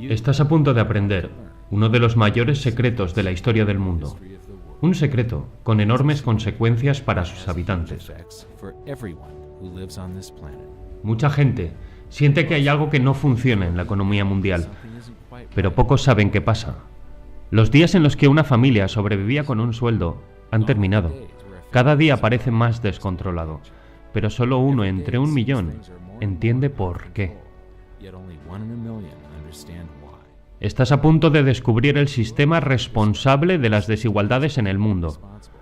Estás a punto de aprender uno de los mayores secretos de la historia del mundo. Un secreto con enormes consecuencias para sus habitantes. Mucha gente siente que hay algo que no funciona en la economía mundial, pero pocos saben qué pasa. Los días en los que una familia sobrevivía con un sueldo han terminado. Cada día parece más descontrolado, pero solo uno entre 1.000.000 entiende por qué. Estás a punto de descubrir el sistema responsable de las desigualdades en el mundo.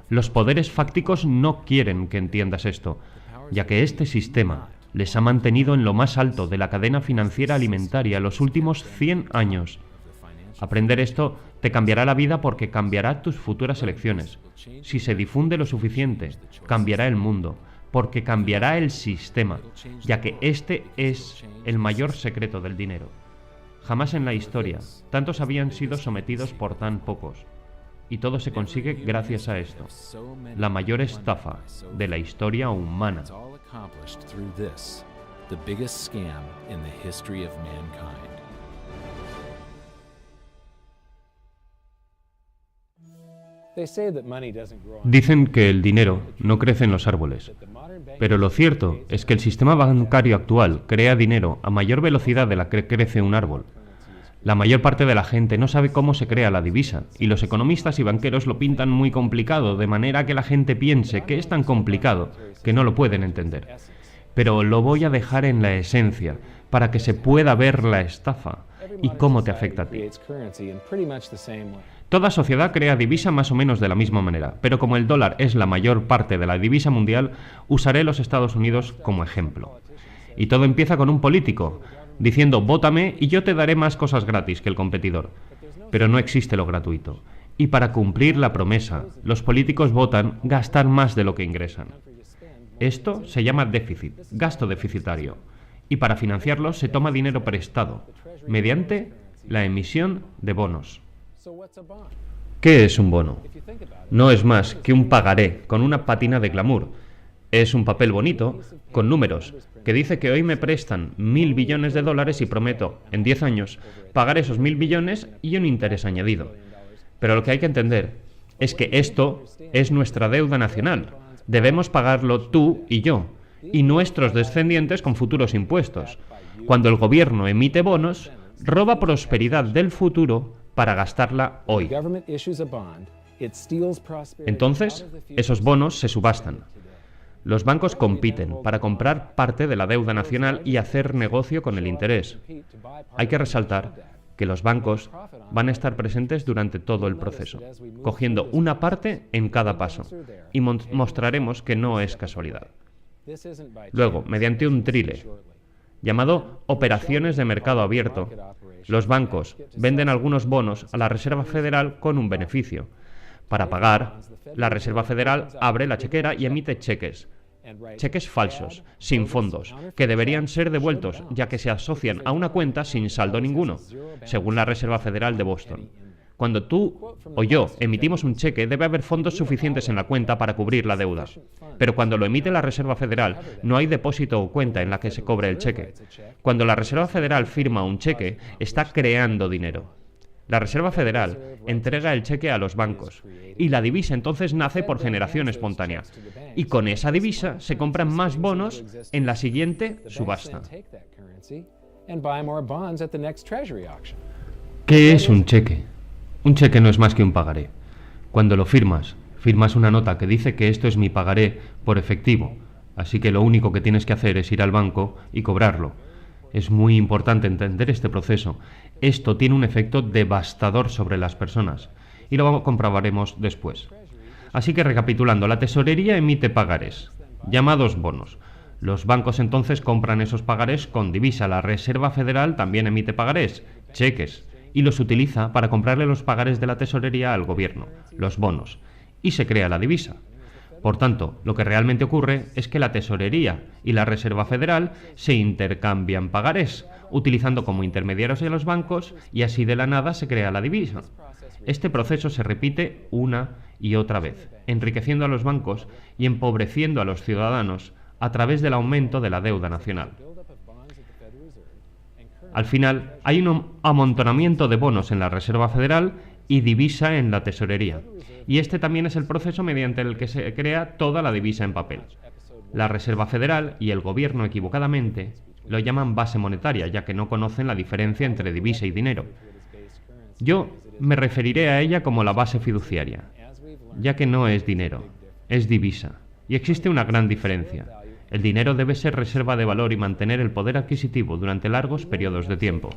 Los poderes fácticos no quieren que entiendas esto, ya que este sistema les ha mantenido en lo más alto de la cadena financiera alimentaria los últimos 100 años. Aprender esto te cambiará la vida porque cambiará tus futuras elecciones. Si se difunde lo suficiente, cambiará el mundo, porque cambiará el sistema, ya que este es el mayor secreto del dinero. Jamás en la historia tantos habían sido sometidos por tan pocos, y todo se consigue gracias a esto, la mayor estafa de la historia humana. Dicen que el dinero no crece en los árboles, pero lo cierto es que el sistema bancario actual crea dinero a mayor velocidad de la que crece un árbol. La mayor parte de la gente no sabe cómo se crea la divisa, y los economistas y banqueros lo pintan muy complicado, de manera que la gente piense que es tan complicado que no lo pueden entender. Pero lo voy a dejar en la esencia, para que se pueda ver la estafa y cómo te afecta a ti. Toda sociedad crea divisa más o menos de la misma manera, pero como el dólar es la mayor parte de la divisa mundial, usaré los Estados Unidos como ejemplo. Y todo empieza con un político, diciendo «vótame y yo te daré más cosas gratis que el competidor». Pero no existe lo gratuito. Y para cumplir la promesa, los políticos votan gastar más de lo que ingresan. Esto se llama déficit, gasto deficitario. Y para financiarlo se toma dinero prestado, mediante la emisión de bonos. ¿Qué es un bono? No es más que un pagaré con una pátina de glamour. Es un papel bonito, con números, que dice que hoy me prestan 1.000 billones de dólares y prometo, en 10 años, pagar esos 1.000 billones y un interés añadido. Pero lo que hay que entender es que esto es nuestra deuda nacional. Debemos pagarlo tú y yo, y nuestros descendientes con futuros impuestos. Cuando el gobierno emite bonos, roba prosperidad del futuro para gastarla hoy. Entonces, esos bonos se subastan. Los bancos compiten para comprar parte de la deuda nacional y hacer negocio con el interés. Hay que resaltar que los bancos van a estar presentes durante todo el proceso, cogiendo una parte en cada paso, y mostraremos que no es casualidad. Luego, mediante un trile, llamado operaciones de mercado abierto, los bancos venden algunos bonos a la Reserva Federal con un beneficio. Para pagar, la Reserva Federal abre la chequera y emite cheques falsos, sin fondos, que deberían ser devueltos, ya que se asocian a una cuenta sin saldo ninguno, según la Reserva Federal de Boston. Cuando tú o yo emitimos un cheque, debe haber fondos suficientes en la cuenta para cubrir la deuda. Pero cuando lo emite la Reserva Federal, no hay depósito o cuenta en la que se cobre el cheque. Cuando la Reserva Federal firma un cheque, está creando dinero. La Reserva Federal entrega el cheque a los bancos, y la divisa entonces nace por generación espontánea. Y con esa divisa se compran más bonos en la siguiente subasta. ¿Qué es un cheque? Un cheque no es más que un pagaré. Cuando lo firmas una nota que dice que esto es mi pagaré por efectivo, así que lo único que tienes que hacer es ir al banco y cobrarlo. Es muy importante entender este proceso. Esto tiene un efecto devastador sobre las personas, y lo comprobaremos después. Así que recapitulando, la tesorería emite pagarés, llamados bonos. Los bancos entonces compran esos pagarés con divisa. La Reserva Federal también emite pagarés, cheques, y los utiliza para comprarle los pagarés de la tesorería al gobierno, los bonos, y se crea la divisa. Por tanto, lo que realmente ocurre es que la tesorería y la Reserva Federal se intercambian pagarés, utilizando como intermediarios a los bancos, y así de la nada se crea la divisa. Este proceso se repite una y otra vez, enriqueciendo a los bancos y empobreciendo a los ciudadanos a través del aumento de la deuda nacional. Al final, hay un amontonamiento de bonos en la Reserva Federal y divisa en la tesorería. Y este también es el proceso mediante el que se crea toda la divisa en papel. La Reserva Federal y el gobierno equivocadamente lo llaman base monetaria, ya que no conocen la diferencia entre divisa y dinero. Yo me referiré a ella como la base fiduciaria, ya que no es dinero, es divisa. Y existe una gran diferencia. El dinero debe ser reserva de valor y mantener el poder adquisitivo durante largos periodos de tiempo.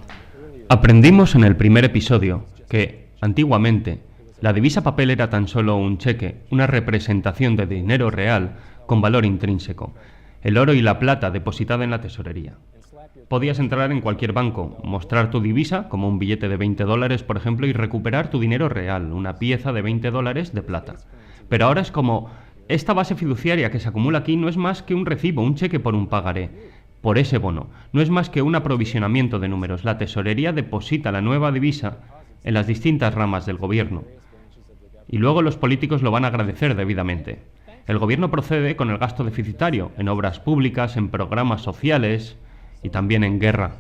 Aprendimos en el primer episodio que, antiguamente, la divisa papel era tan solo un cheque, una representación de dinero real con valor intrínseco, el oro y la plata depositada en la tesorería. Podías entrar en cualquier banco, mostrar tu divisa, como un billete de $20, por ejemplo, y recuperar tu dinero real, una pieza de $20 de plata. Pero ahora es como: esta base fiduciaria que se acumula aquí no es más que un recibo, un cheque por un pagaré, por ese bono. No es más que un aprovisionamiento de números. La tesorería deposita la nueva divisa en las distintas ramas del gobierno. Y luego los políticos lo van a agradecer debidamente. El gobierno procede con el gasto deficitario en obras públicas, en programas sociales y también en guerra.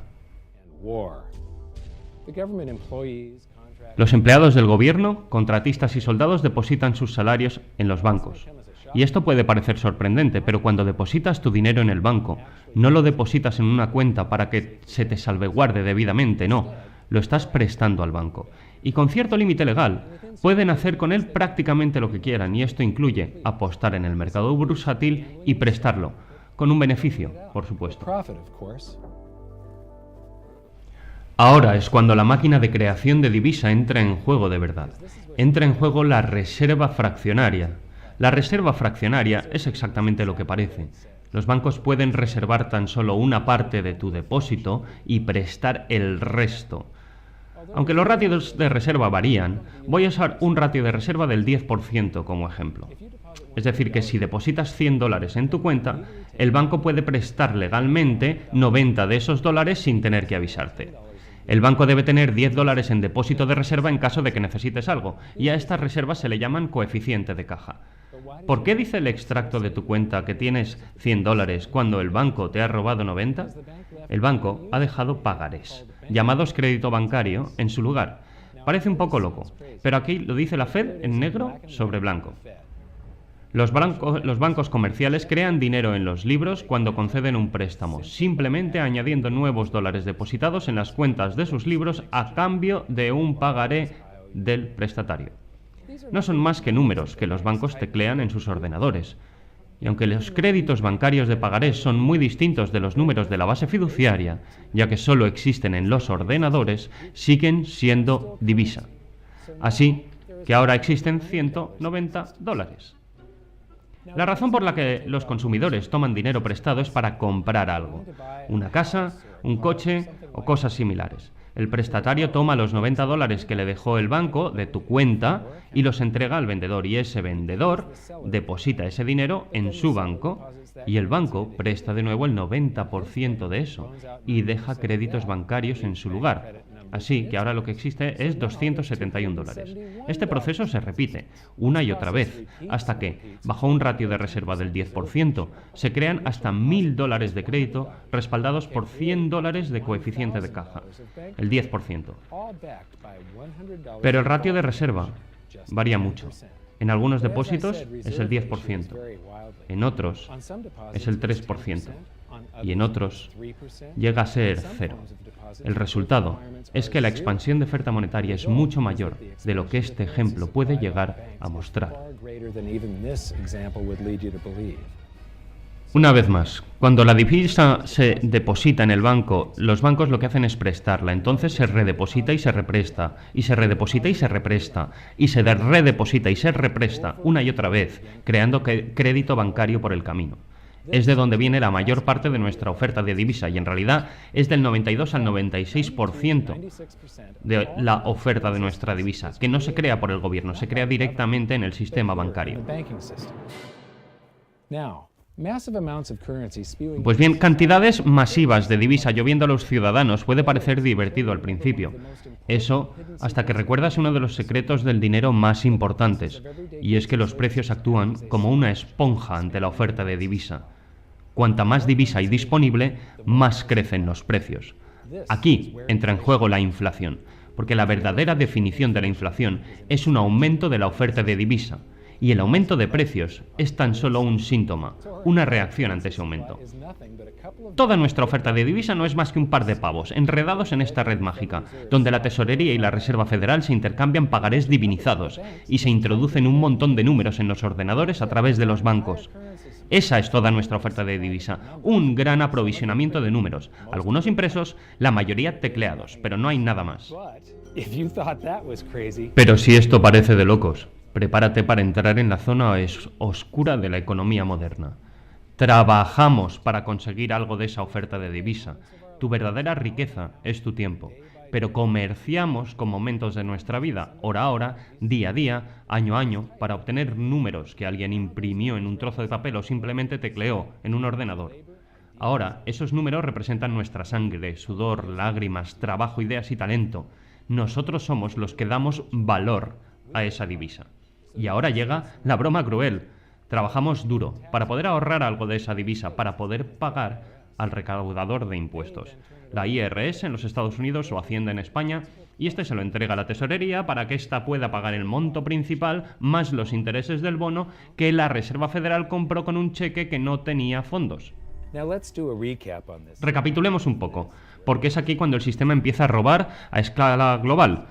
Los empleados del gobierno, contratistas y soldados depositan sus salarios en los bancos. Y esto puede parecer sorprendente, pero cuando depositas tu dinero en el banco, no lo depositas en una cuenta para que se te salvaguarde debidamente, no. Lo estás prestando al banco. Y con cierto límite legal, pueden hacer con él prácticamente lo que quieran, y esto incluye apostar en el mercado bursátil y prestarlo, con un beneficio, por supuesto. Ahora es cuando la máquina de creación de divisa entra en juego de verdad. Entra en juego la reserva fraccionaria. La reserva fraccionaria es exactamente lo que parece. Los bancos pueden reservar tan solo una parte de tu depósito y prestar el resto. Aunque los ratios de reserva varían, voy a usar un ratio de reserva del 10% como ejemplo. Es decir, que si depositas $100 en tu cuenta, el banco puede prestar legalmente 90 de esos dólares sin tener que avisarte. El banco debe tener $10 en depósito de reserva en caso de que necesites algo, y a estas reservas se le llaman coeficiente de caja. ¿Por qué dice el extracto de tu cuenta que tienes $100 cuando el banco te ha robado 90? El banco ha dejado pagarés, llamados crédito bancario, en su lugar. Parece un poco loco, pero aquí lo dice la Fed en negro sobre blanco. Los bancos comerciales crean dinero en los libros cuando conceden un préstamo, simplemente añadiendo nuevos dólares depositados en las cuentas de sus libros a cambio de un pagaré del prestatario. No son más que números que los bancos teclean en sus ordenadores. Y aunque los créditos bancarios de pagarés son muy distintos de los números de la base fiduciaria, ya que solo existen en los ordenadores, siguen siendo divisa. Así que ahora existen $190. La razón por la que los consumidores toman dinero prestado es para comprar algo, una casa, un coche o cosas similares. El prestatario toma los $90 que le dejó el banco de tu cuenta y los entrega al vendedor, y ese vendedor deposita ese dinero en su banco y el banco presta de nuevo el 90% de eso y deja créditos bancarios en su lugar. Así que ahora lo que existe es $271. Este proceso se repite una y otra vez, hasta que, bajo un ratio de reserva del 10%, se crean hasta $1.000 de crédito respaldados por $100 de coeficiente de caja, el 10%. Pero el ratio de reserva varía mucho. En algunos depósitos es el 10%, en otros es el 3% y en otros llega a ser 0. El resultado es que la expansión de oferta monetaria es mucho mayor de lo que este ejemplo puede llegar a mostrar. Una vez más, cuando la divisa se deposita en el banco, los bancos lo que hacen es prestarla, entonces se redeposita y se represta, y se redeposita y se represta, y se redeposita y se represta una y otra vez, creando crédito bancario por el camino. Es de donde viene la mayor parte de nuestra oferta de divisa, y en realidad es del 92 al 96% de la oferta de nuestra divisa, que no se crea por el gobierno, se crea directamente en el sistema bancario. Pues bien, cantidades masivas de divisa lloviendo a los ciudadanos puede parecer divertido al principio. Eso hasta que recuerdas uno de los secretos del dinero más importantes, y es que los precios actúan como una esponja ante la oferta de divisa. Cuanta más divisa hay disponible, más crecen los precios. Aquí entra en juego la inflación, porque la verdadera definición de la inflación es un aumento de la oferta de divisa, y el aumento de precios es tan solo un síntoma, una reacción ante ese aumento. Toda nuestra oferta de divisa no es más que un par de pavos, enredados en esta red mágica, donde la Tesorería y la Reserva Federal se intercambian pagarés divinizados y se introducen un montón de números en los ordenadores a través de los bancos. Esa es toda nuestra oferta de divisa, un gran aprovisionamiento de números, algunos impresos, la mayoría tecleados, pero no hay nada más. Pero si esto parece de locos, prepárate para entrar en la zona oscura de la economía moderna. Trabajamos para conseguir algo de esa oferta de divisa. Tu verdadera riqueza es tu tiempo, pero comerciamos con momentos de nuestra vida, hora a hora, día a día, año a año, para obtener números que alguien imprimió en un trozo de papel o simplemente tecleó en un ordenador. Ahora, esos números representan nuestra sangre, sudor, lágrimas, trabajo, ideas y talento. Nosotros somos los que damos valor a esa divisa. Y ahora llega la broma cruel. Trabajamos duro para poder ahorrar algo de esa divisa, para poder pagar al recaudador de impuestos, la IRS en los Estados Unidos o Hacienda en España, y este se lo entrega a la Tesorería para que ésta pueda pagar el monto principal más los intereses del bono que la Reserva Federal compró con un cheque que no tenía fondos. Recapitulemos un poco, porque es aquí cuando el sistema empieza a robar a escala global.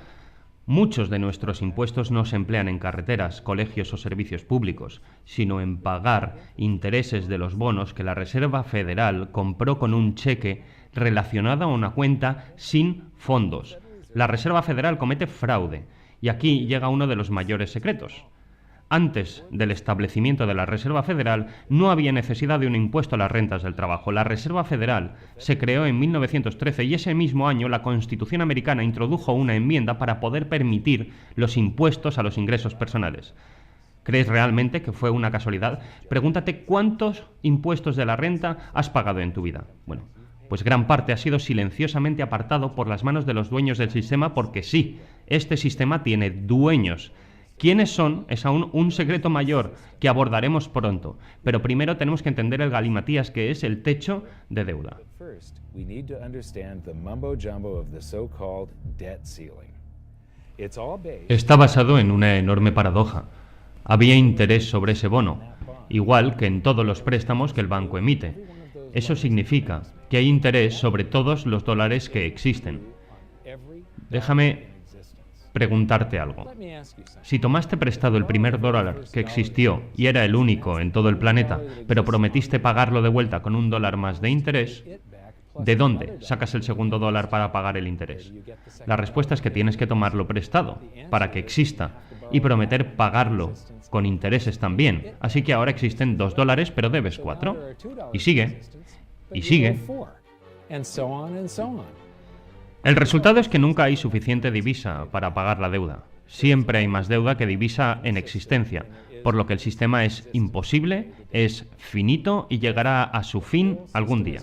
Muchos de nuestros impuestos no se emplean en carreteras, colegios o servicios públicos, sino en pagar intereses de los bonos que la Reserva Federal compró con un cheque relacionado a una cuenta sin fondos. La Reserva Federal comete fraude, y aquí llega uno de los mayores secretos. Antes del establecimiento de la Reserva Federal no había necesidad de un impuesto a las rentas del trabajo. La Reserva Federal se creó en 1913 y ese mismo año la Constitución americana introdujo una enmienda para poder permitir los impuestos a los ingresos personales. ¿Crees realmente que fue una casualidad? Pregúntate cuántos impuestos de la renta has pagado en tu vida. Bueno, pues gran parte ha sido silenciosamente apartado por las manos de los dueños del sistema porque sí, este sistema tiene dueños. ¿Quiénes son? Es aún un secreto mayor que abordaremos pronto, pero primero tenemos que entender el galimatías que es el techo de deuda. Está basado en una enorme paradoja. Había interés sobre ese bono, igual que en todos los préstamos que el banco emite. Eso significa que hay interés sobre todos los dólares que existen. Déjame preguntarte algo. Si tomaste prestado el primer dólar que existió y era el único en todo el planeta, pero prometiste pagarlo de vuelta con $1 más de interés, ¿de dónde sacas el segundo dólar para pagar el interés? La respuesta es que tienes que tomarlo prestado para que exista y prometer pagarlo con intereses también. Así que ahora existen $2, pero debes 4. Y sigue. Y sigue. El resultado es que nunca hay suficiente divisa para pagar la deuda. Siempre hay más deuda que divisa en existencia, por lo que el sistema es imposible, es finito y llegará a su fin algún día.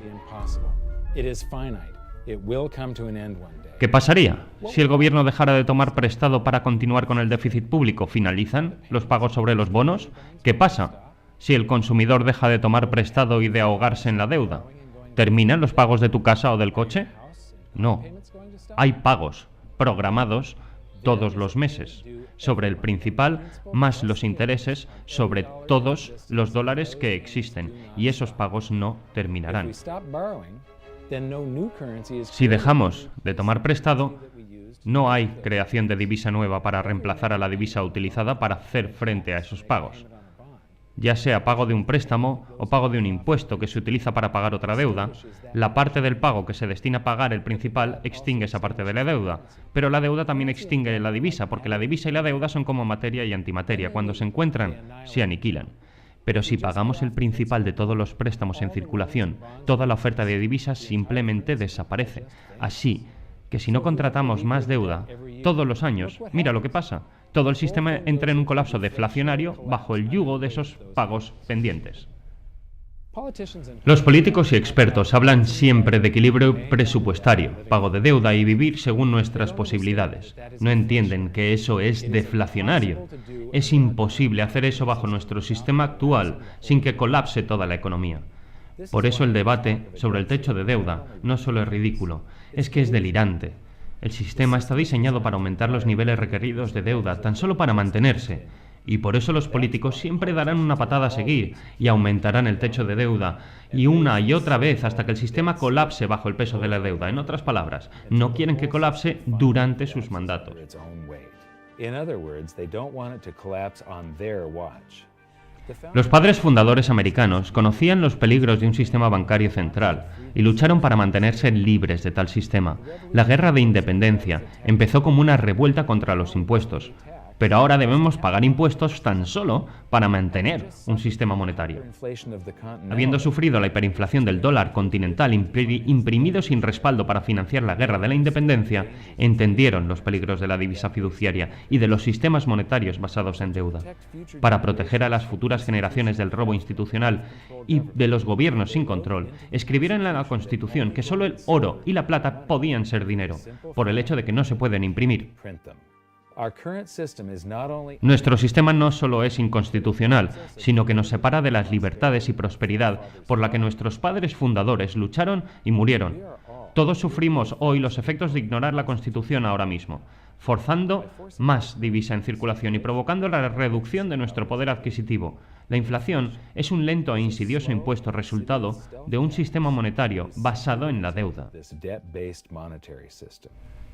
¿Qué pasaría si el gobierno dejara de tomar prestado para continuar con el déficit público? ¿Finalizan los pagos sobre los bonos? ¿Qué pasa si el consumidor deja de tomar prestado y de ahogarse en la deuda? ¿Terminan los pagos de tu casa o del coche? No. Hay pagos programados todos los meses sobre el principal más los intereses sobre todos los dólares que existen y esos pagos no terminarán. Si dejamos de tomar prestado, no hay creación de divisa nueva para reemplazar a la divisa utilizada para hacer frente a esos pagos. Ya sea pago de un préstamo o pago de un impuesto que se utiliza para pagar otra deuda, la parte del pago que se destina a pagar el principal extingue esa parte de la deuda, pero la deuda también extingue la divisa, porque la divisa y la deuda son como materia y antimateria. Cuando se encuentran, se aniquilan. Pero si pagamos el principal de todos los préstamos en circulación, toda la oferta de divisas simplemente desaparece. Así que si no contratamos más deuda todos los años, mira lo que pasa. Todo el sistema entra en un colapso deflacionario bajo el yugo de esos pagos pendientes. Los políticos y expertos hablan siempre de equilibrio presupuestario, pago de deuda y vivir según nuestras posibilidades. No entienden que eso es deflacionario. Es imposible hacer eso bajo nuestro sistema actual sin que colapse toda la economía. Por eso el debate sobre el techo de deuda no solo es ridículo, Es que es delirante. El sistema está diseñado para aumentar los niveles requeridos de deuda, tan solo para mantenerse. Y por eso los políticos siempre darán una patada a seguir y aumentarán el techo de deuda, y una y otra vez hasta que el sistema colapse bajo el peso de la deuda. En otras palabras, no quieren que colapse durante sus mandatos. Los padres fundadores americanos conocían los peligros de un sistema bancario central y lucharon para mantenerse libres de tal sistema. La guerra de independencia empezó como una revuelta contra los impuestos, pero ahora debemos pagar impuestos tan solo para mantener un sistema monetario. Habiendo sufrido la hiperinflación del dólar continental imprimido sin respaldo para financiar la guerra de la independencia, entendieron los peligros de la divisa fiduciaria y de los sistemas monetarios basados en deuda. Para proteger a las futuras generaciones del robo institucional y de los gobiernos sin control, escribieron en la Constitución que solo el oro y la plata podían ser dinero, por el hecho de que no se pueden imprimir. Nuestro sistema no solo es inconstitucional, sino que nos separa de las libertades y prosperidad por la que nuestros padres fundadores lucharon y murieron. Todos sufrimos hoy los efectos de ignorar la Constitución ahora mismo, forzando más divisa en circulación y provocando la reducción de nuestro poder adquisitivo. La inflación es un lento e insidioso impuesto resultado de un sistema monetario basado en la deuda.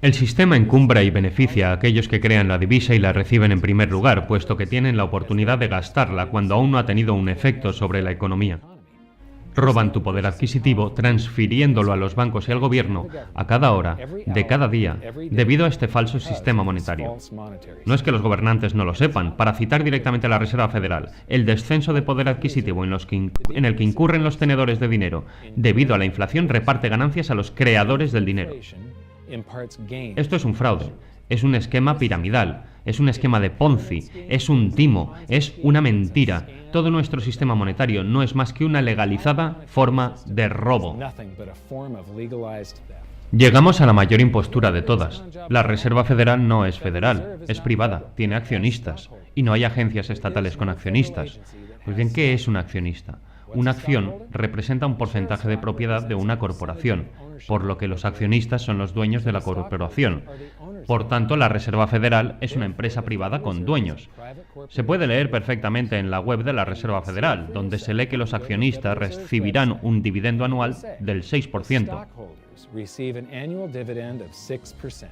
El sistema encumbra y beneficia a aquellos que crean la divisa y la reciben en primer lugar, puesto que tienen la oportunidad de gastarla cuando aún no ha tenido un efecto sobre la economía. Roban tu poder adquisitivo transfiriéndolo a los bancos y al gobierno a cada hora, de cada día, debido a este falso sistema monetario. No es que los gobernantes no lo sepan. Para citar directamente a la Reserva Federal, el descenso de poder adquisitivo en el que incurren los tenedores de dinero debido a la inflación reparte ganancias a los creadores del dinero. Esto es un fraude, es un esquema piramidal, es un esquema de Ponzi, es un timo, es una mentira. Todo nuestro sistema monetario no es más que una legalizada forma de robo. Llegamos a la mayor impostura de todas. La Reserva Federal no es federal, es privada, tiene accionistas, y no hay agencias estatales con accionistas. Pues bien, ¿qué es un accionista? Una acción representa un porcentaje de propiedad de una corporación, por lo que los accionistas son los dueños de la corporación. Por tanto, la Reserva Federal es una empresa privada con dueños. Se puede leer perfectamente en la web de la Reserva Federal, donde se lee que los accionistas recibirán un dividendo anual del 6%.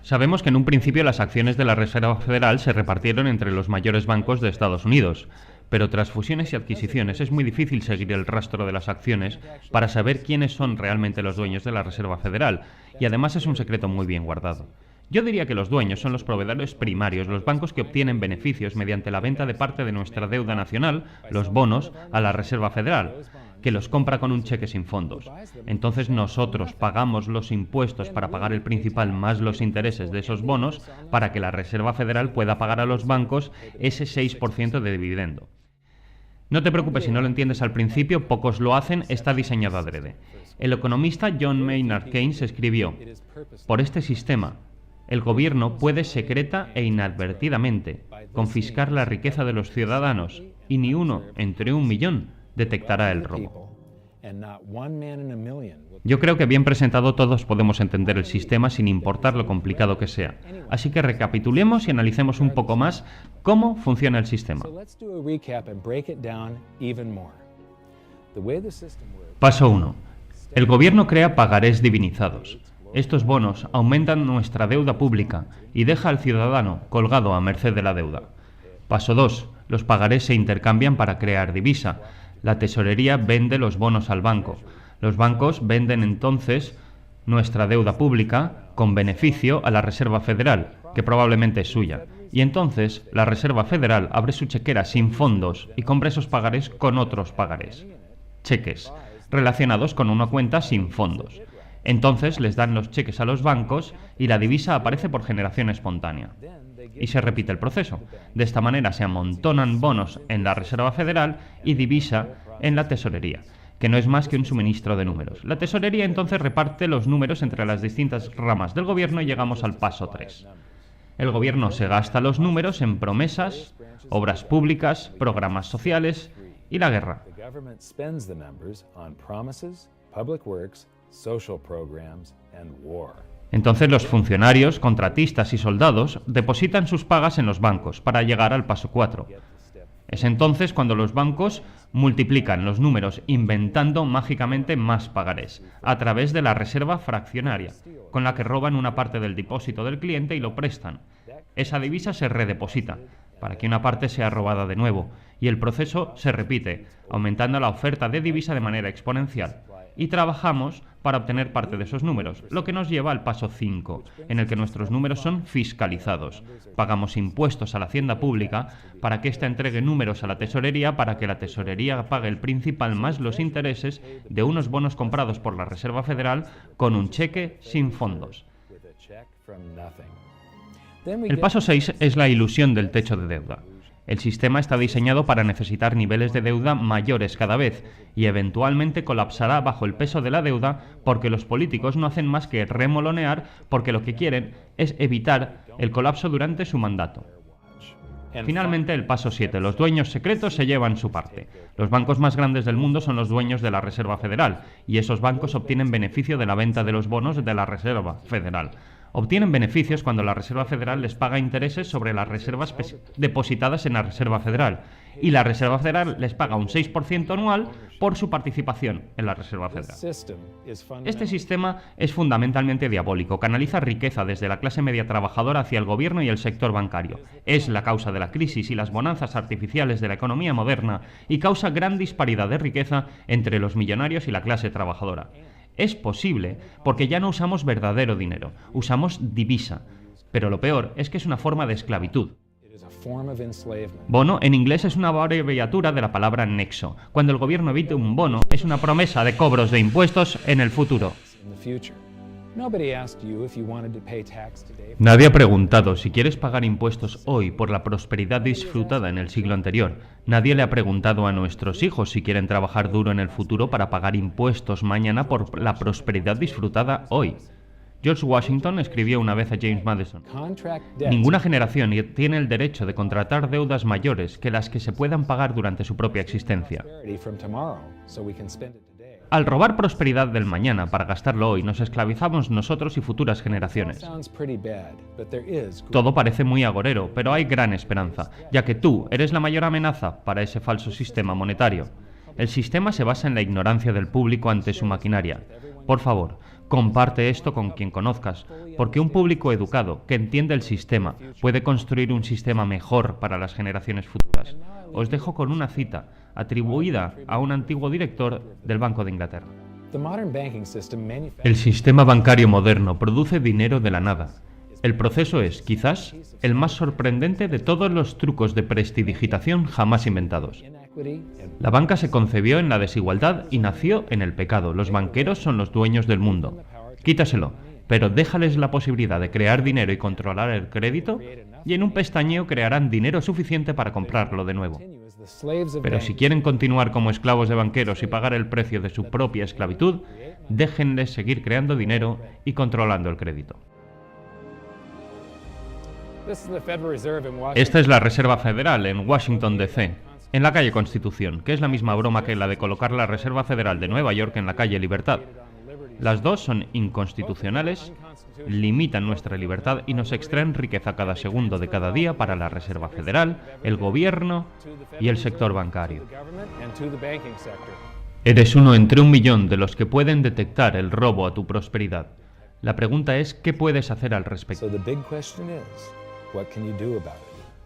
Sabemos que en un principio las acciones de la Reserva Federal se repartieron entre los mayores bancos de Estados Unidos, pero tras fusiones y adquisiciones es muy difícil seguir el rastro de las acciones para saber quiénes son realmente los dueños de la Reserva Federal, y además es un secreto muy bien guardado. Yo diría que los dueños son los proveedores primarios, los bancos que obtienen beneficios mediante la venta de parte de nuestra deuda nacional, los bonos, a la Reserva Federal, que los compra con un cheque sin fondos. Entonces nosotros pagamos los impuestos para pagar el principal más los intereses de esos bonos para que la Reserva Federal pueda pagar a los bancos ese 6% de dividendo. No te preocupes si no lo entiendes al principio, pocos lo hacen, está diseñado adrede. El economista John Maynard Keynes escribió: por este sistema, el gobierno puede secreta e inadvertidamente confiscar la riqueza de los ciudadanos y ni uno entre 1.000.000 detectará el robo. Yo creo que bien presentado todos podemos entender el sistema sin importar lo complicado que sea. Así que recapitulemos y analicemos un poco más cómo funciona el sistema. Paso 1. El gobierno crea pagarés divinizados. Estos bonos aumentan nuestra deuda pública y deja al ciudadano colgado a merced de la deuda. Paso 2. Los pagarés se intercambian para crear divisa. La tesorería vende los bonos al banco. Los bancos venden entonces nuestra deuda pública con beneficio a la Reserva Federal, que probablemente es suya. Y entonces la Reserva Federal abre su chequera sin fondos y compra esos pagarés con otros pagarés, cheques, relacionados con una cuenta sin fondos. Entonces les dan los cheques a los bancos y la divisa aparece por generación espontánea. Y se repite el proceso. De esta manera se amontonan bonos en la Reserva Federal y divisa en la tesorería, que no es más que un suministro de números. La tesorería entonces reparte los números entre las distintas ramas del gobierno y llegamos al paso 3. El gobierno se gasta los números en promesas, obras públicas, programas sociales y la guerra. Entonces los funcionarios, contratistas y soldados depositan sus pagas en los bancos para llegar al paso 4. Es entonces cuando los bancos multiplican los números inventando mágicamente más pagarés a través de la reserva fraccionaria, con la que roban una parte del depósito del cliente y lo prestan. Esa divisa se redeposita para que una parte sea robada de nuevo y el proceso se repite, aumentando la oferta de divisa de manera exponencial. Y trabajamos para obtener parte de esos números, lo que nos lleva al paso 5, en el que nuestros números son fiscalizados. Pagamos impuestos a la hacienda pública para que ésta entregue números a la tesorería para que la tesorería pague el principal más los intereses de unos bonos comprados por la Reserva Federal con un cheque sin fondos. El paso 6 es la ilusión del techo de deuda. El sistema está diseñado para necesitar niveles de deuda mayores cada vez y eventualmente colapsará bajo el peso de la deuda porque los políticos no hacen más que remolonear porque lo que quieren es evitar el colapso durante su mandato. Finalmente, el paso 7. Los dueños secretos se llevan su parte. Los bancos más grandes del mundo son los dueños de la Reserva Federal y esos bancos obtienen beneficio de la venta de los bonos de la Reserva Federal. Obtienen beneficios cuando la Reserva Federal les paga intereses sobre las reservas depositadas en la Reserva Federal y la Reserva Federal les paga un 6% anual por su participación en la Reserva Federal. Este sistema es fundamentalmente diabólico, canaliza riqueza desde la clase media trabajadora hacia el gobierno y el sector bancario. Es la causa de la crisis y las bonanzas artificiales de la economía moderna y causa gran disparidad de riqueza entre los millonarios y la clase trabajadora. Es posible porque ya no usamos verdadero dinero, usamos divisa. Pero lo peor es que es una forma de esclavitud. Bono en inglés es una abreviatura de la palabra nexo. Cuando el gobierno emite un bono, es una promesa de cobros de impuestos en el futuro. Nadie ha preguntado si quieres pagar impuestos hoy por la prosperidad disfrutada en el siglo anterior. Nadie le ha preguntado a nuestros hijos si quieren trabajar duro en el futuro para pagar impuestos mañana por la prosperidad disfrutada hoy. George Washington escribió una vez a James Madison: ninguna generación tiene el derecho de contratar deudas mayores que las que se puedan pagar durante su propia existencia. Al robar prosperidad del mañana para gastarlo hoy, nos esclavizamos nosotros y futuras generaciones. Todo parece muy agorero, pero hay gran esperanza, ya que tú eres la mayor amenaza para ese falso sistema monetario. El sistema se basa en la ignorancia del público ante su maquinaria. Por favor, comparte esto con quien conozcas, porque un público educado que entiende el sistema puede construir un sistema mejor para las generaciones futuras. Os dejo con una cita atribuida a un antiguo director del Banco de Inglaterra. El sistema bancario moderno produce dinero de la nada. El proceso es, quizás, el más sorprendente de todos los trucos de prestidigitación jamás inventados. La banca se concebió en la desigualdad y nació en el pecado. Los banqueros son los dueños del mundo. Quítaselo, pero déjales la posibilidad de crear dinero y controlar el crédito, y en un pestañeo crearán dinero suficiente para comprarlo de nuevo. Pero si quieren continuar como esclavos de banqueros y pagar el precio de su propia esclavitud, déjenles seguir creando dinero y controlando el crédito. Esta es la Reserva Federal en Washington, D.C., en la calle Constitución, que es la misma broma que la de colocar la Reserva Federal de Nueva York en la calle Libertad. Las dos son inconstitucionales, limitan nuestra libertad y nos extraen riqueza cada segundo de cada día para la Reserva Federal, el gobierno y el sector bancario. Eres uno entre 1 millón de los que pueden detectar el robo a tu prosperidad. La pregunta es, ¿qué puedes hacer al respecto?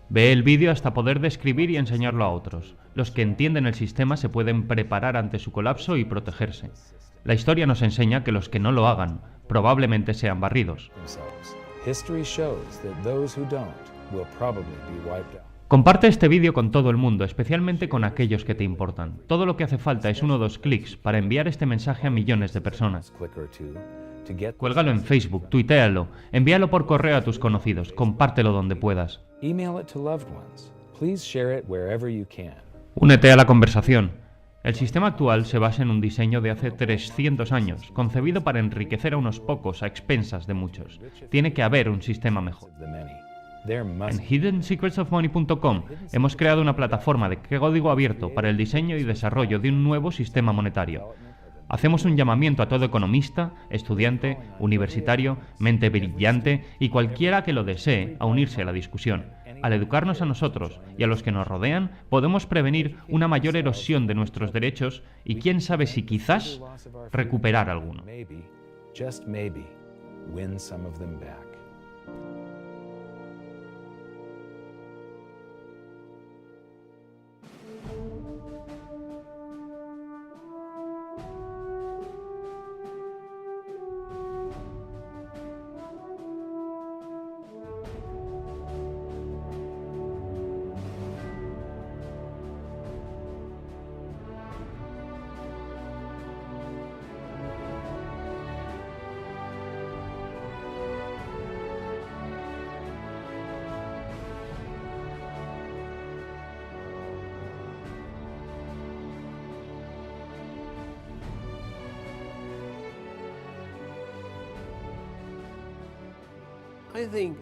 Ve el vídeo hasta poder describir y enseñarlo a otros. Los que entienden el sistema se pueden preparar ante su colapso y protegerse. La historia nos enseña que los que no lo hagan probablemente sean barridos. Comparte este vídeo con todo el mundo, especialmente con aquellos que te importan. Todo lo que hace falta es 1 o 2 clics para enviar este mensaje a millones de personas. Cuélgalo en Facebook, tuitéalo, envíalo por correo a tus conocidos, compártelo donde puedas. Únete a la conversación. El sistema actual se basa en un diseño de hace 300 años, concebido para enriquecer a unos pocos a expensas de muchos. Tiene que haber un sistema mejor. En hiddensecretsofmoney.com hemos creado una plataforma de código abierto para el diseño y desarrollo de un nuevo sistema monetario. Hacemos un llamamiento a todo economista, estudiante, universitario, mente brillante y cualquiera que lo desee a unirse a la discusión. Al educarnos a nosotros y a los que nos rodean, podemos prevenir una mayor erosión de nuestros derechos y quién sabe si quizás recuperar alguno. Just maybe, win some of them back. I think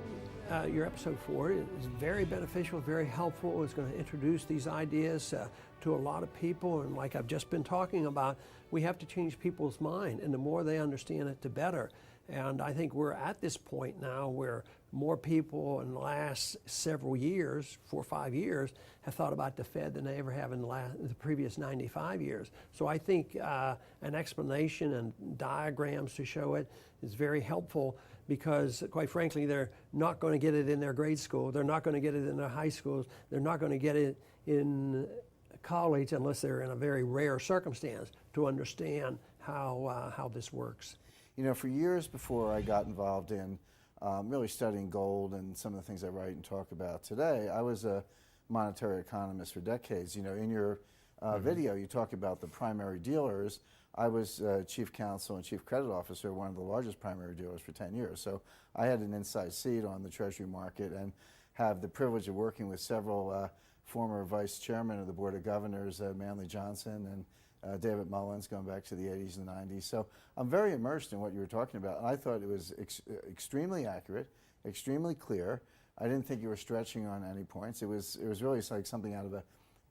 your episode 4 is very beneficial, very helpful. It's going to introduce these ideas to a lot of people. And like I've just been talking about, we have to change people's mind. And the more they understand it, the better. And I think we're at this point now where more people in the last several years, 4 or 5 years, have thought about the Fed than they ever have in the previous 95 years. So I think an explanation and diagrams to show it is very helpful, because quite frankly, they're not going to get it in their grade school. They're not going to get it in their high schools. They're not going to get it in college unless they're in a very rare circumstance to understand how this works. You know, for years before I got involved in really studying gold and some of the things I write and talk about today, I was a monetary economist for decades. You know, in your video, you talk about the primary dealers. I was chief counsel and chief credit officer of one of the largest primary dealers for 10 years. So I had an inside seat on the Treasury market and have the privilege of working with several former vice chairmen of the Board of Governors, Manley Johnson and David Mullins, going back to the 80s and 90s. So I'm very immersed in what you were talking about. I thought it was extremely accurate, extremely clear. I didn't think you were stretching on any points. It was really like something out of a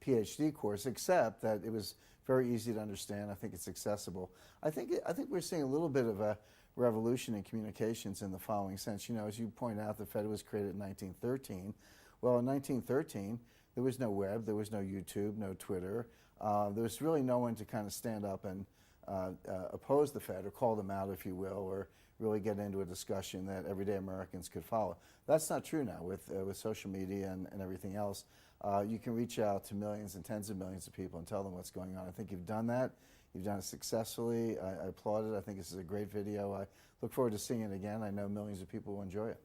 PhD course, except that it was very easy to understand. I think it's accessible. I think we're seeing a little bit of a revolution in communications in the following sense. You know, as you point out, the Fed was created in 1913. Well, in 1913, there was no web, there was no YouTube, no Twitter. There was really no one to kind of stand up and oppose the Fed or call them out, if you will, or really get into a discussion that everyday Americans could follow. That's not true now with social media and everything else. You can reach out to millions and tens of millions of people and tell them what's going on. I think you've done that. You've done it successfully. I applaud it. I think this is a great video. I look forward to seeing it again. I know millions of people will enjoy it.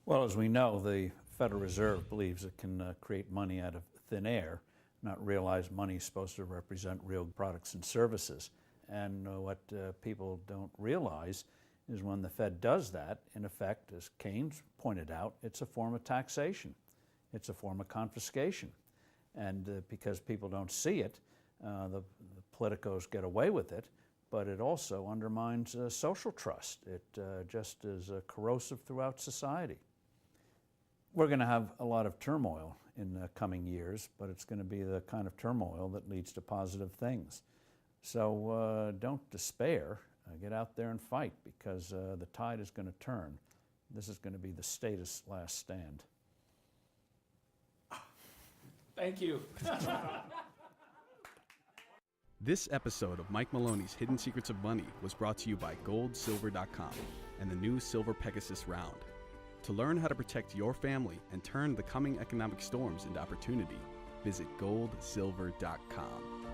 Well, as we know, the Federal Reserve believes it can create money out of thin air, not realize money is supposed to represent real products and services. And what people don't realize is when the Fed does that, in effect, as Keynes pointed out, it's a form of taxation. It's a form of confiscation. And because people don't see it, the politicos get away with it, but it also undermines social trust. It just is corrosive throughout society. We're going to have a lot of turmoil in the coming years, but it's going to be the kind of turmoil that leads to positive things. So don't despair. Get out there and fight, because the tide is going to turn. This is going to be the status last stand. Thank you. This episode of Mike Maloney's Hidden Secrets of Money was brought to you by GoldSilver.com and the new Silver Pegasus Round. To learn how to protect your family and turn the coming economic storms into opportunity, visit GoldSilver.com.